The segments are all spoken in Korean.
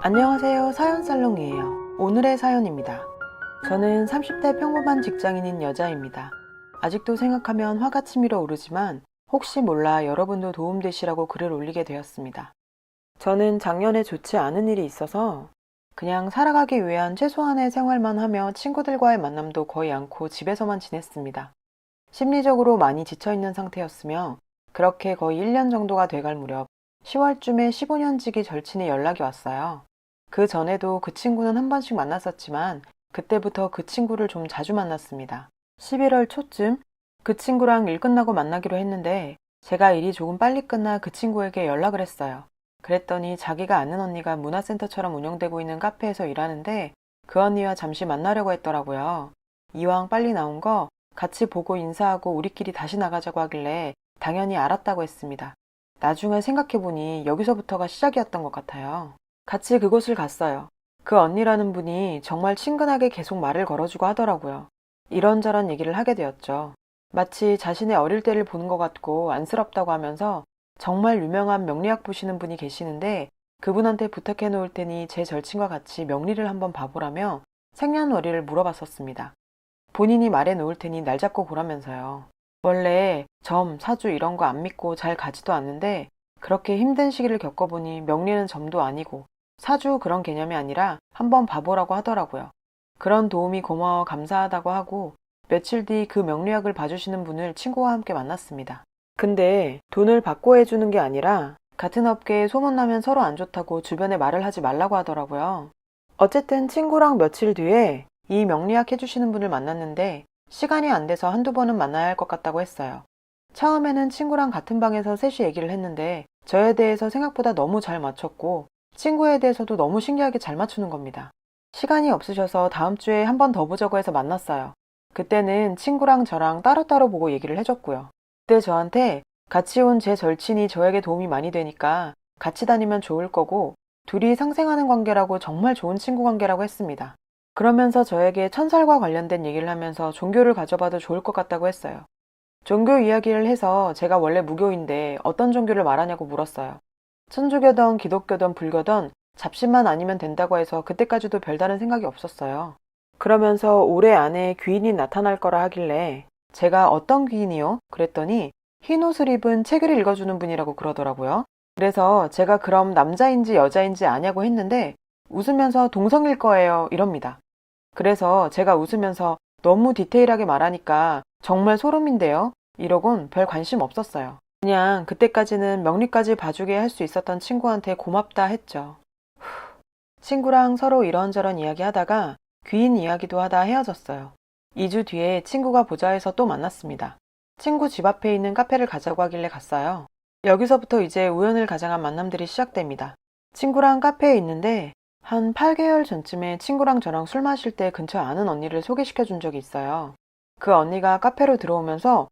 안녕하세요. 사연살롱이에요. 오늘의 사연입니다. 저는 30대 평범한 직장인인 여자입니다. 아직도 생각하면 화가 치밀어 오르지만 혹시 몰라 여러분도 도움되시라고 글을 올리게 되었습니다. 저는 작년에 좋지 않은 일이 있어서 그냥 살아가기 위한 최소한의 생활만 하며 친구들과의 만남도 거의 않고 집에서만 지냈습니다. 심리적으로 많이 지쳐있는 상태였으며 그렇게 거의 1년 정도가 돼갈 무렵 10월쯤에 15년지기 절친이 연락이 왔어요. 그 전에도 그 친구는 한 번씩 만났었지만 그때부터 그 친구를 좀 자주 만났습니다. 11월 초쯤 그 친구랑 일 끝나고 만나기로 했는데 제가 일이 조금 빨리 끝나 그 친구에게 연락을 했어요. 그랬더니 자기가 아는 언니가 문화센터처럼 운영되고 있는 카페에서 일하는데 그 언니와 잠시 만나려고 했더라고요. 이왕 빨리 나온 거 같이 보고 인사하고 우리끼리 다시 나가자고 하길래 당연히 알았다고 했습니다. 나중에 생각해보니 여기서부터가 시작이었던 것 같아요. 같이 그곳을 갔어요. 그 언니라는 분이 정말 친근하게 계속 말을 걸어주고 하더라고요. 이런저런 얘기를 하게 되었죠. 마치 자신의 어릴 때를 보는 것 같고 안쓰럽다고 하면서 정말 유명한 명리학 보시는 분이 계시는데 그분한테 부탁해 놓을 테니 제 절친과 같이 명리를 한번 봐보라며 생년월일을 물어봤었습니다. 본인이 말해 놓을 테니 날 잡고 보라면서요. 원래 점, 사주 이런 거 안 믿고 잘 가지도 않는데 그렇게 힘든 시기를 겪어보니 명리는 점도 아니고 사주 그런 개념이 아니라 한번 봐보라고 하더라고요. 그런 도움이 고마워 감사하다고 하고 며칠 뒤 그 명리학을 봐주시는 분을 친구와 함께 만났습니다. 근데 돈을 받고 해주는 게 아니라 같은 업계에 소문나면 서로 안 좋다고 주변에 말을 하지 말라고 하더라고요. 어쨌든 친구랑 며칠 뒤에 이 명리학 해주시는 분을 만났는데 시간이 안 돼서 한두 번은 만나야 할 것 같다고 했어요. 처음에는 친구랑 같은 방에서 셋이 얘기를 했는데 저에 대해서 생각보다 너무 잘 맞췄고 친구에 대해서도 너무 신기하게 잘 맞추는 겁니다. 시간이 없으셔서 다음 주에 한 번 더 보자고 해서 만났어요. 그때는 친구랑 저랑 따로따로 보고 얘기를 해줬고요. 그때 저한테 같이 온 제 절친이 저에게 도움이 많이 되니까 같이 다니면 좋을 거고 둘이 상생하는 관계라고 정말 좋은 친구 관계라고 했습니다. 그러면서 저에게 천살과 관련된 얘기를 하면서 종교를 가져봐도 좋을 것 같다고 했어요. 종교 이야기를 해서 제가 원래 무교인데 어떤 종교를 말하냐고 물었어요. 천주교든 기독교든 불교든 잡신만 아니면 된다고 해서 그때까지도 별다른 생각이 없었어요. 그러면서 올해 안에 귀인이 나타날 거라 하길래 제가 어떤 귀인이요? 그랬더니 흰 옷을 입은 책을 읽어주는 분이라고 그러더라고요. 그래서 제가 그럼 남자인지 여자인지 아냐고 했는데 웃으면서 동성일 거예요 이럽니다. 그래서 제가 웃으면서 너무 디테일하게 말하니까 정말 소름인데요? 이러곤 별 관심 없었어요. 그냥 그때까지는 명리까지 봐주게 할 수 있었던 친구한테 고맙다 했죠. 친구랑 서로 이런저런 이야기 하다가 귀인 이야기도 하다 헤어졌어요. 2주 뒤에 친구가 보자 해서 또 만났습니다. 친구 집 앞에 있는 카페를 가자고 하길래 갔어요. 여기서부터 이제 우연을 가장한 만남들이 시작됩니다. 친구랑 카페에 있는데 한 8개월 전쯤에 친구랑 저랑 술 마실 때 근처 아는 언니를 소개시켜 준 적이 있어요. 그 언니가 카페로 들어오면서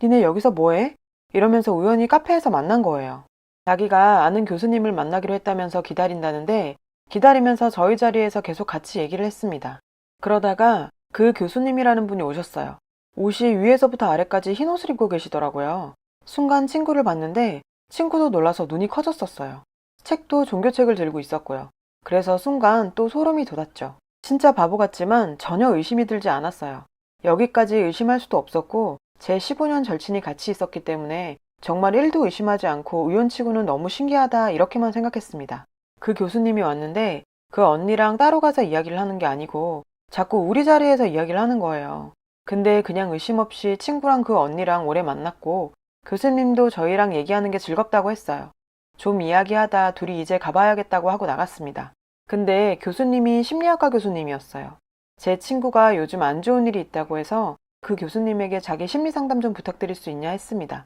니네 여기서 뭐해? 이러면서 우연히 카페에서 만난 거예요. 자기가 아는 교수님을 만나기로 했다면서 기다린다는데 기다리면서 저희 자리에서 계속 같이 얘기를 했습니다. 그러다가 그 교수님이라는 분이 오셨어요. 옷이 위에서부터 아래까지 흰 옷을 입고 계시더라고요. 순간 친구를 봤는데 친구도 놀라서 눈이 커졌었어요. 책도 종교책을 들고 있었고요. 그래서 순간 또 소름이 돋았죠. 진짜 바보 같지만 전혀 의심이 들지 않았어요. 여기까지 의심할 수도 없었고 제 15년 절친이 같이 있었기 때문에 정말 1도 의심하지 않고 우연치고는 너무 신기하다 이렇게만 생각했습니다. 그 교수님이 왔는데 그 언니랑 따로 가서 이야기를 하는 게 아니고 자꾸 우리 자리에서 이야기를 하는 거예요. 근데 그냥 의심 없이 친구랑 그 언니랑 오래 만났고 교수님도 저희랑 얘기하는 게 즐겁다고 했어요. 좀 이야기하다 둘이 이제 가봐야겠다고 하고 나갔습니다. 근데 교수님이 심리학과 교수님이었어요. 제 친구가 요즘 안 좋은 일이 있다고 해서 그 교수님에게 자기 심리상담 좀 부탁드릴 수 있냐 했습니다.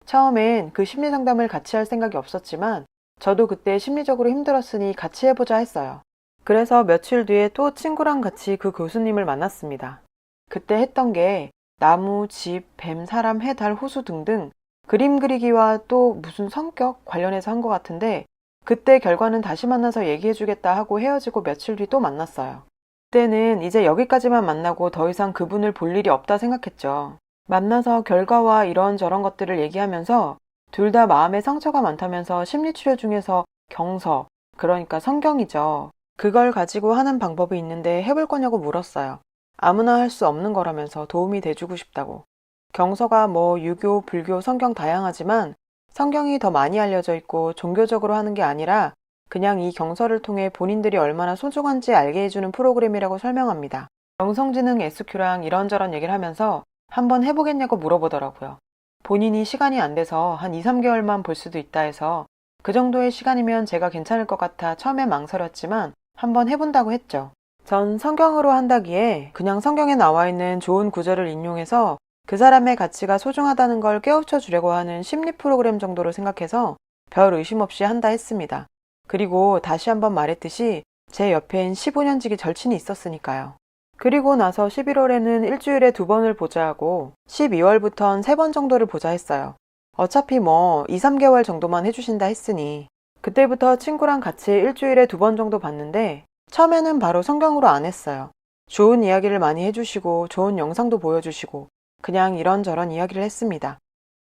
처음엔 그 심리상담을 같이 할 생각이 없었지만 저도 그때 심리적으로 힘들었으니 같이 해보자 했어요. 그래서 며칠 뒤에 또 친구랑 같이 그 교수님을 만났습니다. 그때 했던 게 나무, 집, 뱀, 사람, 해, 달, 호수 등등 그림 그리기와 또 무슨 성격 관련해서 한 것 같은데 그때 결과는 다시 만나서 얘기해주겠다 하고 헤어지고 며칠 뒤 또 만났어요. 그때는 이제 여기까지만 만나고 더 이상 그분을 볼 일이 없다 생각했죠. 만나서 결과와 이런저런 것들을 얘기하면서 둘 다 마음에 상처가 많다면서 심리치료 중에서 경서, 그러니까 성경이죠. 그걸 가지고 하는 방법이 있는데 해볼 거냐고 물었어요. 아무나 할 수 없는 거라면서 도움이 돼주고 싶다고. 경서가 뭐 유교, 불교, 성경 다양하지만 성경이 더 많이 알려져 있고 종교적으로 하는 게 아니라 그냥 이 경서를 통해 본인들이 얼마나 소중한지 알게 해주는 프로그램이라고 설명합니다. 영성지능 SQ랑 이런저런 얘기를 하면서 한번 해보겠냐고 물어보더라고요. 본인이 시간이 안 돼서 한 2, 3개월만 볼 수도 있다 해서 그 정도의 시간이면 제가 괜찮을 것 같아 처음에 망설였지만 한번 해본다고 했죠. 전 성경으로 한다기에 그냥 성경에 나와 있는 좋은 구절을 인용해서 그 사람의 가치가 소중하다는 걸 깨우쳐 주려고 하는 심리 프로그램 정도로 생각해서 별 의심 없이 한다 했습니다. 그리고 다시 한번 말했듯이 제 옆엔 15년지기 절친이 있었으니까요. 그리고 나서 11월에는 일주일에 2번을 보자 하고 12월부턴 3번 정도를 보자 했어요. 어차피 뭐 2, 3개월 정도만 해주신다 했으니 그때부터 친구랑 같이 일주일에 2번 정도 봤는데 처음에는 바로 성경으로 안 했어요. 좋은 이야기를 많이 해주시고 좋은 영상도 보여주시고 그냥 이런저런 이야기를 했습니다.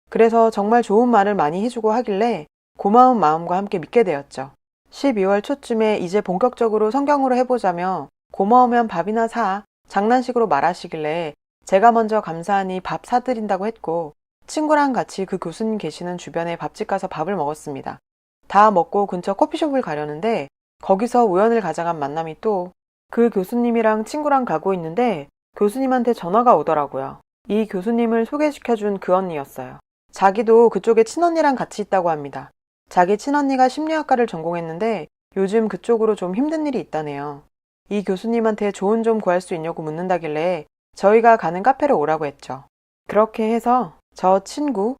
그래서 정말 좋은 말을 많이 해주고 하길래 고마운 마음과 함께 믿게 되었죠. 12월 초쯤에 이제 본격적으로 성경으로 해보자며 고마우면 밥이나 사 장난식으로 말하시길래 제가 먼저 감사하니 밥 사드린다고 했고 친구랑 같이 그 교수님 계시는 주변에 밥집 가서 밥을 먹었습니다. 다 먹고 근처 커피숍을 가려는데 거기서 우연을 가장한 만남이 또 그 교수님이랑 친구랑 가고 있는데 교수님한테 전화가 오더라고요. 이 교수님을 소개시켜준 그 언니였어요. 자기도 그쪽에 친언니랑 같이 있다고 합니다. 자기 친언니가 심리학과를 전공했는데 요즘 그쪽으로 좀 힘든 일이 있다네요. 이 교수님한테 조언 좀 구할 수 있냐고 묻는다길래 저희가 가는 카페로 오라고 했죠. 그렇게 해서 저 친구,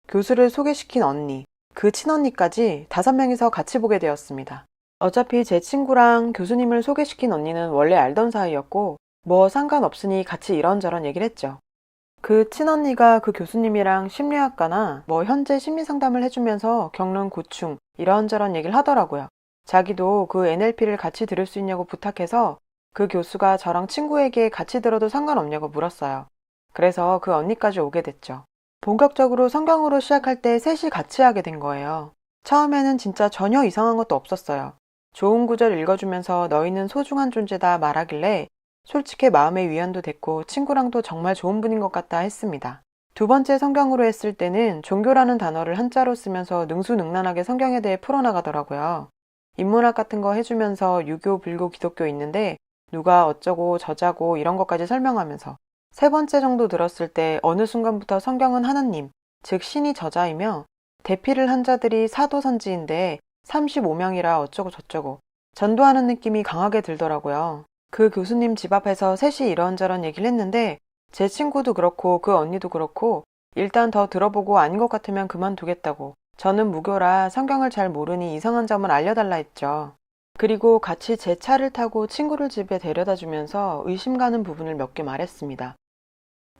교수를 소개시킨 언니, 그 친언니까지 5명이서 같이 보게 되었습니다. 어차피 제 친구랑 교수님을 소개시킨 언니는 원래 알던 사이였고 뭐 상관없으니 같이 이런저런 얘기를 했죠. 그 친언니가 그 교수님이랑 심리학과나 뭐 현재 심리상담을 해주면서 겪는 고충 이런저런 얘기를 하더라고요. 자기도 그 NLP를 같이 들을 수 있냐고 부탁해서 그 교수가 저랑 친구에게 같이 들어도 상관없냐고 물었어요. 그래서 그 언니까지 오게 됐죠. 본격적으로 성경으로 시작할 때 셋이 같이 하게 된 거예요. 처음에는 진짜 전혀 이상한 것도 없었어요. 좋은 구절 읽어주면서 너희는 소중한 존재다 말하길래 솔직히 마음의 위안도 됐고 친구랑도 정말 좋은 분인 것 같다 했습니다. 2번째 성경으로 했을 때는 종교라는 단어를 한자로 쓰면서 능수능란하게 성경에 대해 풀어나가더라고요. 인문학 같은 거 해주면서 유교, 불교, 기독교 있는데 누가 어쩌고 저쩌고 이런 것까지 설명하면서 3번째 정도 들었을 때 어느 순간부터 성경은 하나님, 즉 신이 저자이며 대피를 한 자들이 사도선지인데 35명이라 어쩌고 저쩌고 전도하는 느낌이 강하게 들더라고요. 그 교수님 집 앞에서 셋이 이런저런 얘기를 했는데 제 친구도 그렇고 그 언니도 그렇고 일단 더 들어보고 아닌 것 같으면 그만두겠다고 저는 무교라 성경을 잘 모르니 이상한 점을 알려달라 했죠. 그리고 같이 제 차를 타고 친구를 집에 데려다 주면서 의심 가는 부분을 몇 개 말했습니다.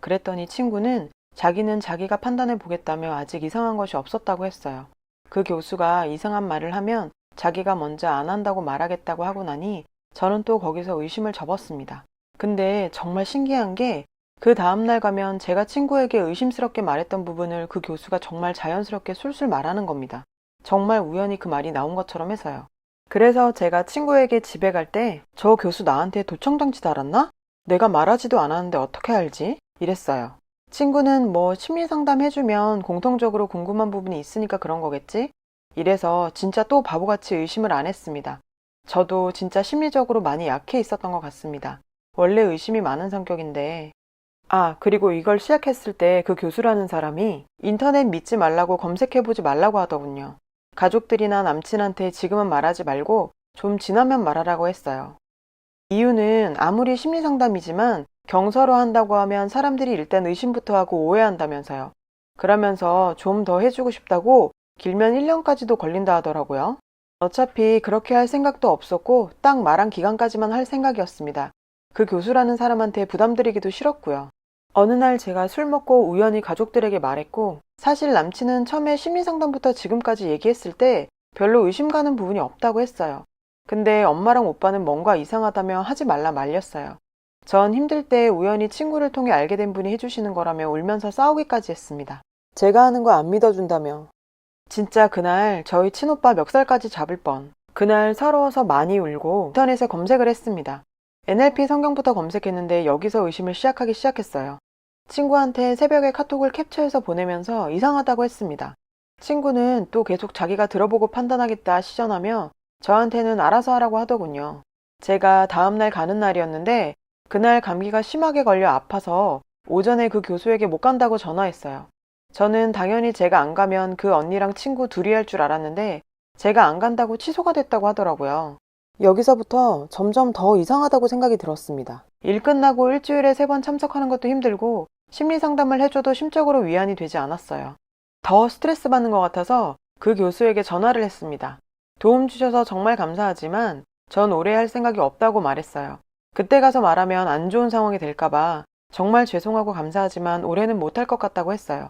그랬더니 친구는 자기는 자기가 판단해 보겠다며 아직 이상한 것이 없었다고 했어요. 그 교수가 이상한 말을 하면 자기가 먼저 안 한다고 말하겠다고 하고 나니 저는 또 거기서 의심을 접었습니다. 근데 정말 신기한 게 그 다음날 가면 제가 친구에게 의심스럽게 말했던 부분을 그 교수가 정말 자연스럽게 술술 말하는 겁니다. 정말 우연히 그 말이 나온 것처럼 해서요. 그래서 제가 친구에게 집에 갈 때 저 교수 나한테 도청장치 달았나? 내가 말하지도 않았는데 어떻게 알지? 이랬어요. 친구는 뭐 심리상담 해주면 공통적으로 궁금한 부분이 있으니까 그런 거겠지? 이래서 진짜 또 바보같이 의심을 안 했습니다. 저도 진짜 심리적으로 많이 약해 있었던 것 같습니다. 원래 의심이 많은 성격인데. 그리고 이걸 시작했을 때 그 교수라는 사람이 인터넷 믿지 말라고 검색해보지 말라고 하더군요. 가족들이나 남친한테 지금은 말하지 말고 좀 지나면 말하라고 했어요. 이유는 아무리 심리상담이지만 경서로 한다고 하면 사람들이 일단 의심부터 하고 오해한다면서요. 그러면서 좀 더 해주고 싶다고 길면 1년까지도 걸린다 하더라고요. 어차피 그렇게 할 생각도 없었고 딱 말한 기간까지만 할 생각이었습니다. 그 교수라는 사람한테 부담드리기도 싫었고요. 어느 날 제가 술 먹고 우연히 가족들에게 말했고 사실 남친은 처음에 심리상담부터 지금까지 얘기했을 때 별로 의심 가는 부분이 없다고 했어요. 근데 엄마랑 오빠는 뭔가 이상하다며 하지 말라 말렸어요. 전 힘들 때 우연히 친구를 통해 알게 된 분이 해주시는 거라며 울면서 싸우기까지 했습니다. 제가 하는 거 안 믿어준다며. 진짜 그날 저희 친오빠 멱살까지 잡을 뻔. 그날 서러워서 많이 울고 인터넷에 검색을 했습니다. NLP 성경부터 검색했는데 여기서 의심을 시작하기 시작했어요. 친구한테 새벽에 카톡을 캡처해서 보내면서 이상하다고 했습니다. 친구는 또 계속 자기가 들어보고 판단하겠다 시전하며 저한테는 알아서 하라고 하더군요. 제가 다음날 가는 날이었는데 그날 감기가 심하게 걸려 아파서 오전에 그 교수에게 못 간다고 전화했어요. 저는 당연히 제가 안 가면 그 언니랑 친구 둘이 할 줄 알았는데 제가 안 간다고 취소가 됐다고 하더라고요. 여기서부터 점점 더 이상하다고 생각이 들었습니다. 일 끝나고 일주일에 3번 참석하는 것도 힘들고 심리 상담을 해줘도 심적으로 위안이 되지 않았어요. 더 스트레스 받는 것 같아서 그 교수에게 전화를 했습니다. 도움 주셔서 정말 감사하지만 전 오래 할 생각이 없다고 말했어요. 그때 가서 말하면 안 좋은 상황이 될까봐 정말 죄송하고 감사하지만 올해는 못할 것 같다고 했어요.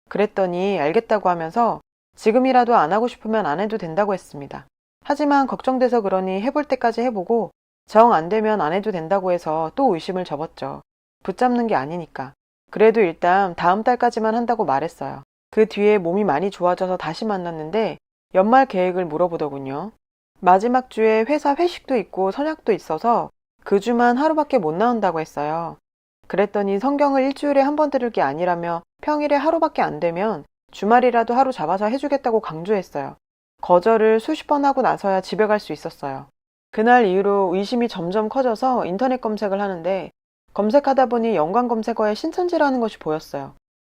그랬더니 알겠다고 하면서 지금이라도 안 하고 싶으면 안 해도 된다고 했습니다. 하지만 걱정돼서 그러니 해볼 때까지 해보고 정 안 되면 안 해도 된다고 해서 또 의심을 접었죠. 붙잡는 게 아니니까. 그래도 일단 다음 달까지만 한다고 말했어요. 그 뒤에 몸이 많이 좋아져서 다시 만났는데 연말 계획을 물어보더군요. 마지막 주에 회사 회식도 있고 선약도 있어서 그 주만 하루밖에 못 나온다고 했어요. 그랬더니 성경을 일주일에 한 번 들을 게 아니라며 평일에 하루밖에 안 되면 주말이라도 하루 잡아서 해주겠다고 강조했어요. 거절을 수십 번 하고 나서야 집에 갈 수 있었어요. 그날 이후로 의심이 점점 커져서 인터넷 검색을 하는데 검색하다 보니 연관 검색어에 신천지라는 것이 보였어요.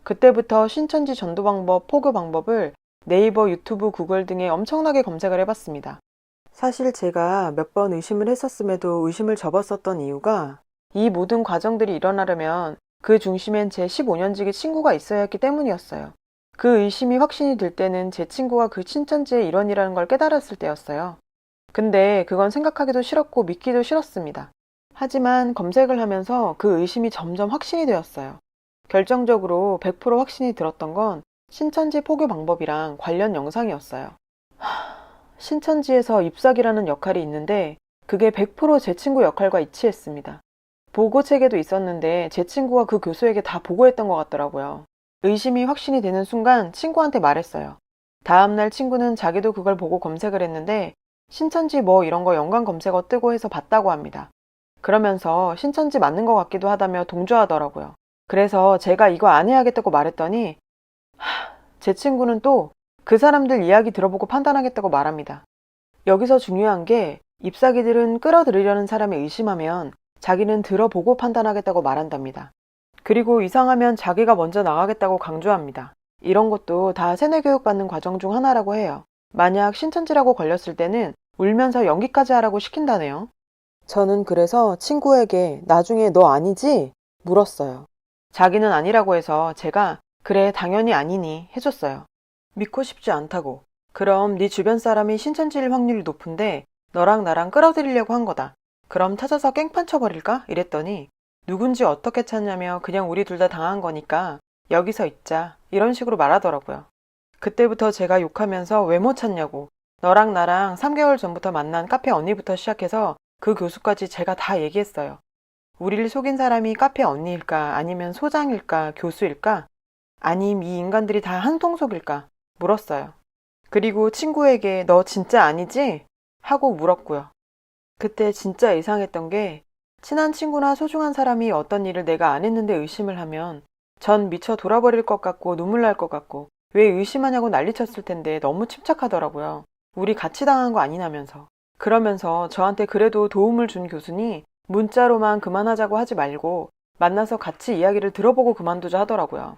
그때부터 신천지 전도 방법, 포교 방법을 네이버, 유튜브, 구글 등에 엄청나게 검색을 해봤습니다. 사실 제가 몇 번 의심을 했었음에도 의심을 접었었던 이유가 이 모든 과정들이 일어나려면 그 중심엔 제 15년지기 친구가 있어야 했기 때문이었어요. 그 의심이 확신이 들 때는 제 친구가 그 신천지의 일원이라는 걸 깨달았을 때였어요. 근데 그건 생각하기도 싫었고 믿기도 싫었습니다. 하지만 검색을 하면서 그 의심이 점점 확신이 되었어요. 결정적으로 100% 확신이 들었던 건 신천지 포교 방법이랑 관련 영상이었어요. 신천지에서 잎사귀라는 역할이 있는데 그게 100%제 친구 역할과 일치했습니다. 보고책에도 있었는데 제 친구가 그 교수에게 다 보고했던 것 같더라고요. 의심이 확신이 되는 순간 친구한테 말했어요. 다음날 친구는 자기도 그걸 보고 검색을 했는데 신천지 뭐 이런 거 연관 검색어 뜨고 해서 봤다고 합니다. 그러면서 신천지 맞는 것 같기도 하다며 동조하더라고요. 그래서 제가 이거 안 해야겠다고 말했더니 제 친구는 또 그 사람들 이야기 들어보고 판단하겠다고 말합니다. 여기서 중요한 게 잎사귀들은 끌어들이려는 사람이 의심하면 자기는 들어보고 판단하겠다고 말한답니다. 그리고 이상하면 자기가 먼저 나가겠다고 강조합니다. 이런 것도 다 세뇌교육 받는 과정 중 하나라고 해요. 만약 신천지라고 걸렸을 때는 울면서 연기까지 하라고 시킨다네요. 저는 그래서 친구에게 나중에 너 아니지? 물었어요. 자기는 아니라고 해서 제가 그래 당연히 아니니 해줬어요. 믿고 싶지 않다고. 그럼 네 주변 사람이 신천지일 확률이 높은데 너랑 나랑 끌어들이려고 한 거다. 그럼 찾아서 깽판 쳐버릴까? 이랬더니 누군지 어떻게 찾냐며 그냥 우리 둘 다 당한 거니까 여기서 있자 이런 식으로 말하더라고요. 그때부터 제가 욕하면서 왜 못 찾냐고 너랑 나랑 3개월 전부터 만난 카페 언니부터 시작해서 그 교수까지 제가 다 얘기했어요. 우리를 속인 사람이 카페 언니일까 아니면 소장일까 교수일까 아님 이 인간들이 다 한통속일까 물었어요. 그리고 친구에게 너 진짜 아니지? 하고 물었고요. 그때 진짜 이상했던 게 친한 친구나 소중한 사람이 어떤 일을 내가 안 했는데 의심을 하면 전 미쳐 돌아버릴 것 같고 눈물 날 것 같고 왜 의심하냐고 난리쳤을 텐데 너무 침착하더라고요. 우리 같이 당한 거 아니냐면서. 그러면서 저한테 그래도 도움을 준 교수니 문자로만 그만하자고 하지 말고 만나서 같이 이야기를 들어보고 그만두자 하더라고요.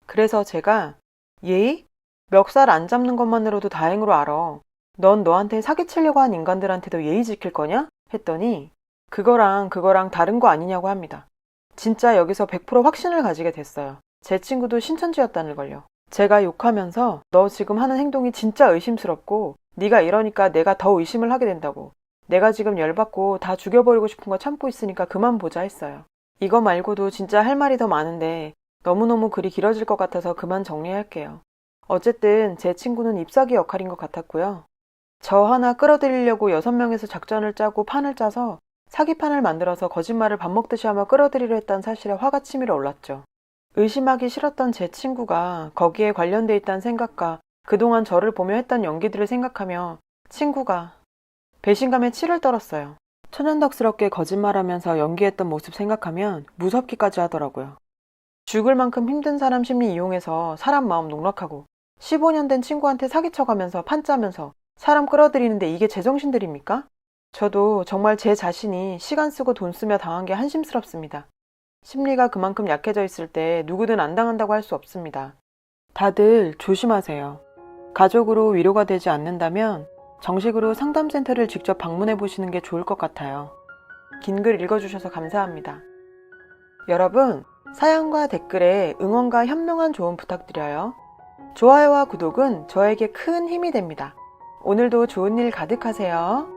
그래서 제가 예의? 멱살 안 잡는 것만으로도 다행으로 알아. 넌 너한테 사기치려고 한 인간들한테도 예의 지킬 거냐? 했더니 그거랑 다른 거 아니냐고 합니다. 진짜 여기서 100% 확신을 가지게 됐어요. 제 친구도 신천지였다는 걸요. 제가 욕하면서 너 지금 하는 행동이 진짜 의심스럽고 네가 이러니까 내가 더 의심을 하게 된다고. 내가 지금 열받고 다 죽여버리고 싶은 거 참고 있으니까 그만 보자 했어요. 이거 말고도 진짜 할 말이 더 많은데 너무너무 글이 길어질 것 같아서 그만 정리할게요. 어쨌든 제 친구는 잎사귀 역할인 것 같았고요. 저 하나 끌어들이려고 6명에서 작전을 짜고 판을 짜서 사기판을 만들어서 거짓말을 밥 먹듯이 하며 끌어들이려 했다는 사실에 화가 치밀어 올랐죠. 의심하기 싫었던 제 친구가 거기에 관련돼 있다는 생각과 그동안 저를 보며 했던 연기들을 생각하며 친구가 배신감에 치를 떨었어요. 천연덕스럽게 거짓말하면서 연기했던 모습 생각하면 무섭기까지 하더라고요. 죽을 만큼 힘든 사람 심리 이용해서 사람 마음 농락하고 15년 된 친구한테 사기쳐가면서 판짜면서 사람 끌어들이는데 이게 제정신들입니까? 저도 정말 제 자신이 시간 쓰고 돈 쓰며 당한 게 한심스럽습니다. 심리가 그만큼 약해져 있을 때 누구든 안 당한다고 할 수 없습니다. 다들 조심하세요. 가족으로 위로가 되지 않는다면 정식으로 상담센터를 직접 방문해 보시는 게 좋을 것 같아요. 긴 글 읽어주셔서 감사합니다. 여러분, 사연과 댓글에 응원과 현명한 조언 부탁드려요. 좋아요와 구독은 저에게 큰 힘이 됩니다. 오늘도 좋은 일 가득하세요.